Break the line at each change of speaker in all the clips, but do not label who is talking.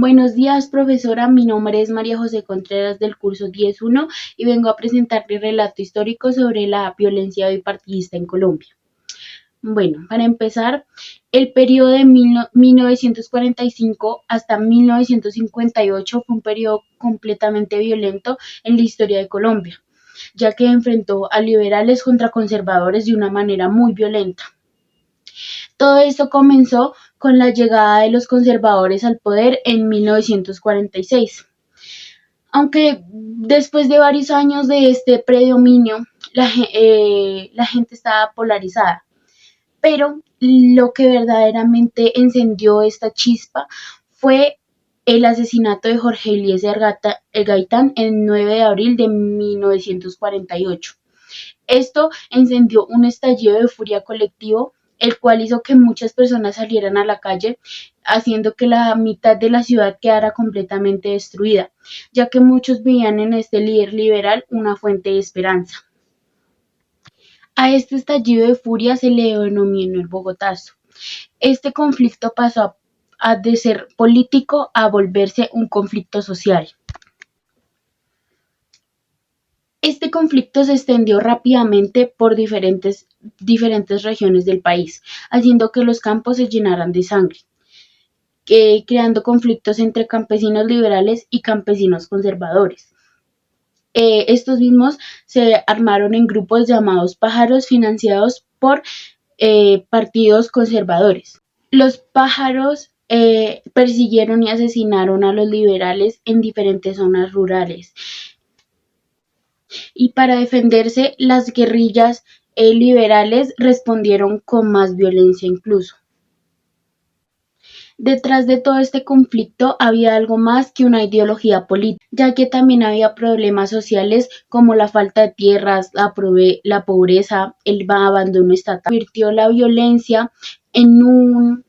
Buenos días, profesora. Mi nombre es María José Contreras del curso 10.1 y vengo a presentar mi relato histórico sobre la violencia bipartidista en Colombia. Bueno, para empezar, el periodo de 1945 hasta 1958 fue un periodo completamente violento en la historia de Colombia, ya que enfrentó a liberales contra conservadores de una manera muy violenta. Todo esto comenzó con la llegada de los conservadores al poder en 1946. Aunque después de varios años de este predominio, la gente estaba polarizada. Pero lo que verdaderamente encendió esta chispa fue el asesinato de Jorge Eliezer Gaitán el 9 de abril de 1948. Esto encendió un estallido de furia colectivo, el cual hizo que muchas personas salieran a la calle, haciendo que la mitad de la ciudad quedara completamente destruida, ya que muchos veían en este líder liberal una fuente de esperanza. A este estallido de furia se le denominó el Bogotazo. Este conflicto pasó de ser político a volverse un conflicto social. Este conflicto se extendió rápidamente por diferentes regiones del país, haciendo que los campos se llenaran de sangre, creando conflictos entre campesinos liberales y campesinos conservadores. Estos mismos se armaron en grupos llamados pájaros, financiados por partidos conservadores. Los pájaros persiguieron y asesinaron a los liberales en diferentes zonas rurales. Y para defenderse, las guerrillas liberales respondieron con más violencia incluso. Detrás de todo este conflicto había algo más que una ideología política, ya que también había problemas sociales como la falta de tierras, la pobreza, el abandono estatal. Convirtió la violencia en un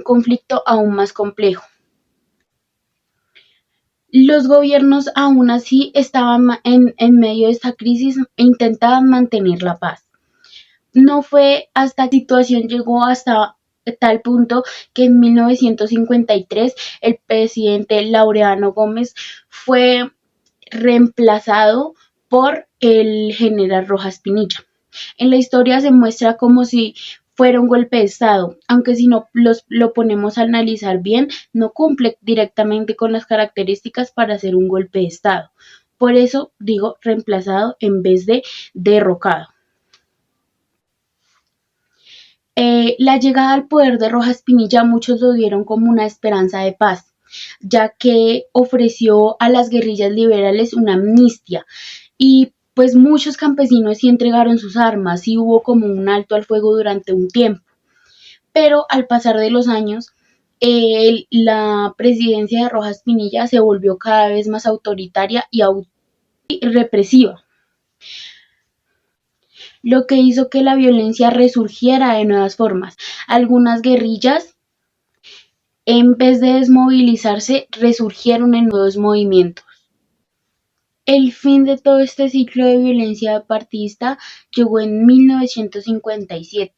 conflicto aún más complejo. Los gobiernos aún así estaban en medio de esta crisis e intentaban mantener la paz. No fue hasta que la situación llegó hasta tal punto que en 1953 el presidente Laureano Gómez fue reemplazado por el general Rojas Pinilla. En la historia se muestra como si fuera un golpe de Estado, aunque si no lo ponemos a analizar bien, no cumple directamente con las características para ser un golpe de Estado. Por eso digo reemplazado en vez de derrocado. La llegada al poder de Rojas Pinilla muchos lo dieron como una esperanza de paz, ya que ofreció a las guerrillas liberales una amnistía y pues muchos campesinos sí entregaron sus armas y hubo como un alto al fuego durante un tiempo. Pero al pasar de los años, la presidencia de Rojas Pinilla se volvió cada vez más autoritaria y represiva, lo que hizo que la violencia resurgiera de nuevas formas. Algunas guerrillas, en vez de desmovilizarse, resurgieron en nuevos movimientos. El fin de todo este ciclo de violencia partidista llegó en 1957,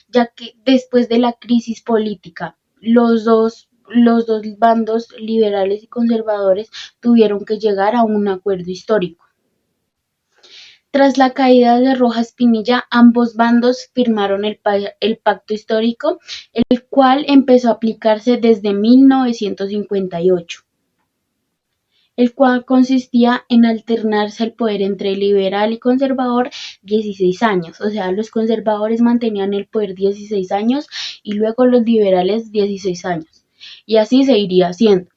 ya que después de la crisis política, los dos bandos, liberales y conservadores, tuvieron que llegar a un acuerdo histórico. Tras la caída de Rojas Pinilla, ambos bandos firmaron el pacto histórico, el cual empezó a aplicarse desde 1958. El cual consistía en alternarse el poder entre liberal y conservador 16 años, o sea, los conservadores mantenían el poder 16 años y luego los liberales 16 años, y así se iría haciendo.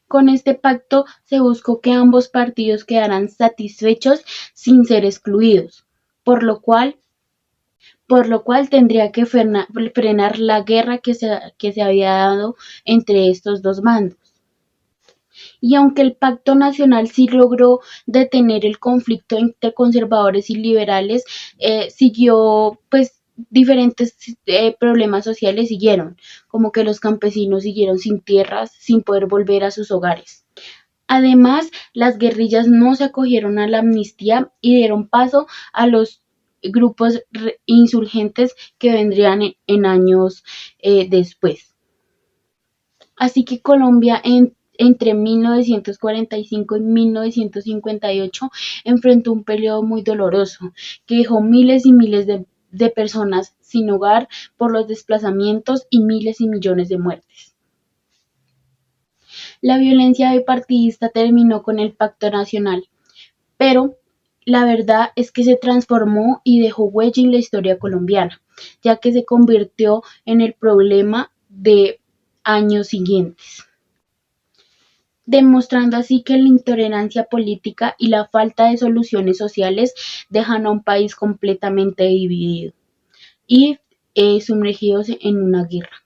Con este pacto se buscó que ambos partidos quedaran satisfechos sin ser excluidos, por lo cual tendría que frenar la guerra que se había dado entre estos dos bandos. Y aunque el Pacto Nacional sí logró detener el conflicto entre conservadores y liberales, siguió pues diferentes problemas sociales siguieron, como que los campesinos siguieron sin tierras, sin poder volver a sus hogares. Además, las guerrillas no se acogieron a la amnistía y dieron paso a los grupos insurgentes que vendrían en años después. Así que Colombia entre 1945 y 1958 enfrentó un periodo muy doloroso que dejó miles y miles de personas sin hogar por los desplazamientos y miles y millones de muertes. La violencia bipartidista terminó con el Pacto Nacional, pero la verdad es que se transformó y dejó huella en la historia colombiana, ya que se convirtió en el problema de años siguientes, demostrando así que la intolerancia política y la falta de soluciones sociales dejan a un país completamente dividido y sumergidos en una guerra.